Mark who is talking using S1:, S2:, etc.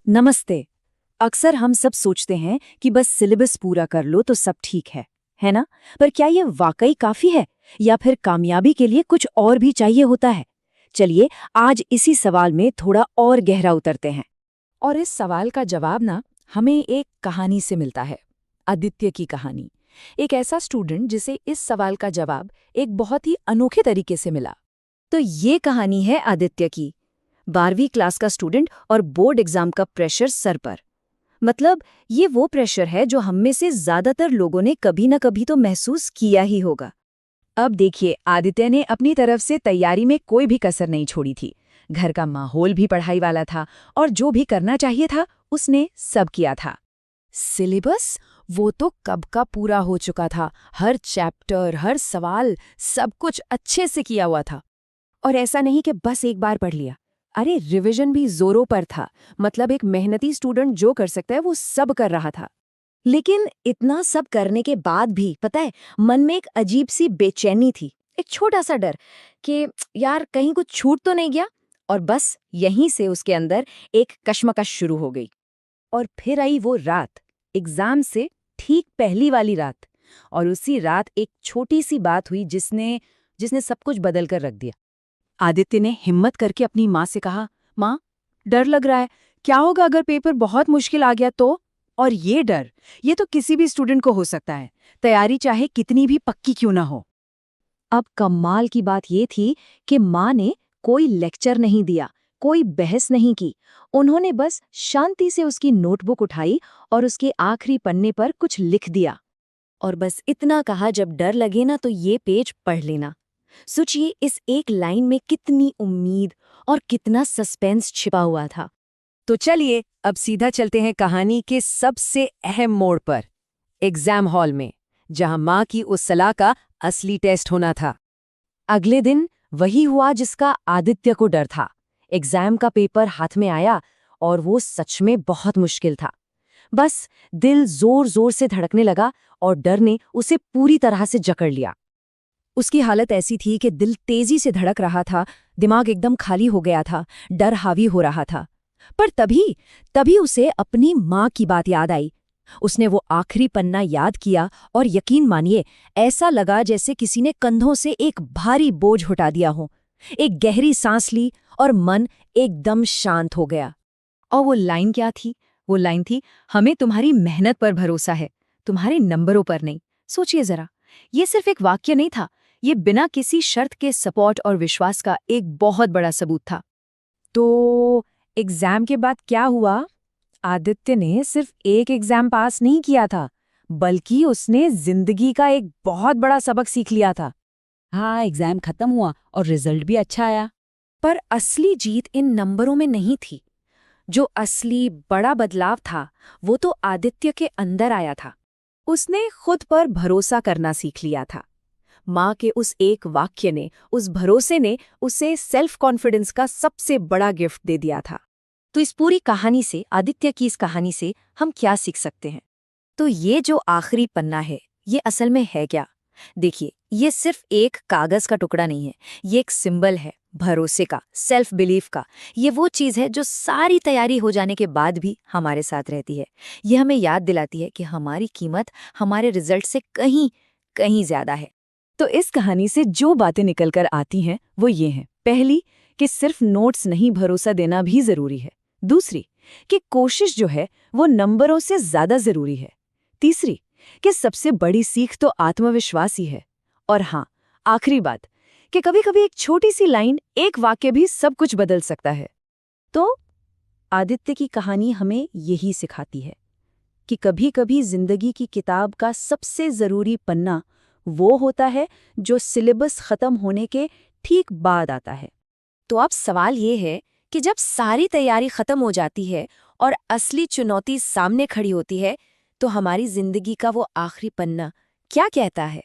S1: नमस्ते। अक्सर हम सब सोचते हैं कि बस सिलेबस पूरा कर लो तो सब ठीक है ना? पर क्या ये वाकई काफी है या फिर कामयाबी के लिए कुछ और भी चाहिए होता है? चलिए आज इसी सवाल में थोड़ा और गहरा उतरते हैं।
S2: और इस सवाल का जवाब ना हमें एक कहानी से मिलता है। आदित्य की कहानी। एक ऐसा स्टूडेंट जिसे इस सवाल का जवाब एक बहुत ही अनोखे तरीके से मिला।
S1: तो ये कहानी है आदित्य की। 12वीं क्लास का स्टूडेंट और बोर्ड एग्जाम का प्रेशर सर पर। मतलब ये वो प्रेशर है जो हम में से ज्यादातर लोगों ने कभी ना कभी तो महसूस किया ही होगा।
S2: अब देखिए, आदित्य ने अपनी तरफ से तैयारी में कोई भी कसर नहीं छोड़ी थी। घर का माहौल भी पढ़ाई वाला था और जो भी करना चाहिए था उसने सब किया था। सिलेबस वो तो कब का पूरा हो चुका था। हर चैप्टर, हर सवाल, सब कुछ अच्छे से किया हुआ था। और ऐसा नहीं कि बस एक बार पढ़ लिया। अरे रिवीजन भी जोरों पर था। मतलब एक मेहनती स्टूडेंट जो कर सकता है वो सब कर रहा था।
S1: लेकिन इतना सब करने के बाद भी पता है, मन में एक अजीब सी बेचैनी थी। एक छोटा सा डर कि यार कहीं कुछ छूट तो नहीं गया। और बस यहीं से उसके अंदर एक कश्मकश शुरू हो गई।
S2: और फिर आई वो रात, एग्जाम से ठीक पहली वाली रात। और उसी रात एक छोटी सी बात हुई जिसने जिसने सब कुछ बदल कर रख दिया। आदित्य ने हिम्मत करके अपनी माँ से कहा, माँ, डर लग रहा है। क्या होगा अगर पेपर बहुत मुश्किल आ गया तो? और ये डर, ये तो किसी भी स्टूडेंट को हो सकता है, तैयारी चाहे कितनी भी पक्की क्यों ना हो।
S1: अब कमाल की बात ये थी कि माँ ने कोई लेक्चर नहीं दिया, कोई बहस नहीं की। उन्होंने बस शांति से उसकी नोटबुक उठाई और उसके आखिरी पन्ने पर कुछ लिख दिया। और बस इतना कहा, जब डर लगे ना तो ये पेज पढ़ लेना। सोचिए इस एक लाइन में कितनी उम्मीद और कितना सस्पेंस छिपा हुआ था।
S2: तो चलिए अब सीधा चलते हैं कहानी के सबसे अहम मोड़ पर, एग्जाम हॉल में, जहां माँ की उस सलाह का असली टेस्ट होना था।
S1: अगले दिन वही हुआ जिसका आदित्य को डर था। एग्जाम का पेपर हाथ में आया और वो सच में बहुत मुश्किल था। बस दिल जोर जोर से धड़कने लगा और डर ने उसे पूरी तरह से जकड़ लिया।
S2: उसकी हालत ऐसी थी कि दिल तेजी से धड़क रहा था, दिमाग एकदम खाली हो गया था, डर हावी हो रहा था। पर तभी तभी उसे अपनी माँ की बात याद आई। उसने वो आखिरी पन्ना याद किया और यकीन मानिए, ऐसा लगा जैसे किसी ने कंधों से एक भारी बोझ हटा दिया हो। एक गहरी सांस ली और मन एकदम शांत हो गया। और वो लाइन क्या थी? वो लाइन थी, हमें तुम्हारी मेहनत पर भरोसा है, तुम्हारे नंबरों पर नहीं। सोचिए जरा, ये सिर्फ एक वाक्य नहीं था, ये बिना किसी शर्त के सपोर्ट और विश्वास का एक बहुत बड़ा सबूत था। तो एग्जाम के बाद क्या हुआ? आदित्य ने सिर्फ एक एग्जाम पास नहीं किया था, बल्कि उसने जिंदगी का एक बहुत बड़ा सबक सीख लिया था। हाँ, एग्जाम खत्म हुआ और रिजल्ट भी अच्छा आया।
S1: पर असली जीत इन नंबरों में नहीं थी। जो असली बड़ा बदलाव था वो तो आदित्य के अंदर आया था। उसने खुद पर भरोसा करना सीख लिया था। माँ के उस एक वाक्य ने, उस भरोसे ने उसे सेल्फ कॉन्फिडेंस का सबसे बड़ा गिफ्ट दे दिया था। तो इस पूरी कहानी से, आदित्य की इस कहानी से हम क्या सीख सकते हैं? तो ये जो आखिरी पन्ना है, ये असल में है क्या? देखिए, ये सिर्फ एक कागज का टुकड़ा नहीं है, ये एक सिंबल है भरोसे का, सेल्फ बिलीफ का। ये वो चीज़ है जो सारी तैयारी हो जाने के बाद भी हमारे साथ रहती है। ये हमें याद दिलाती है कि हमारी कीमत हमारे रिजल्ट से कहीं कहीं ज्यादा है।
S2: तो इस कहानी से जो बातें निकल कर आती हैं वो ये हैं। पहली, कि सिर्फ नोट्स नहीं, भरोसा देना भी जरूरी है। दूसरी, कि कोशिश जो है वो नंबरों से ज्यादा जरूरी है। तीसरी, कि सबसे बड़ी सीख तो आत्मविश्वास ही है। और हाँ, आखिरी बात, कि कभी-कभी एक छोटी सी लाइन, एक वाक्य भी सब कुछ बदल सकता है। तो आदित्य की कहानी हमें यही सिखाती है कि कभी-कभी जिंदगी की किताब का सबसे जरूरी पन्ना वो होता है जो सिलेबस खत्म होने के ठीक बाद आता है।
S1: तो अब सवाल ये है कि जब सारी तैयारी खत्म हो जाती है और असली चुनौती सामने खड़ी होती है, तो हमारी जिंदगी का वो आखिरी पन्ना क्या कहता है?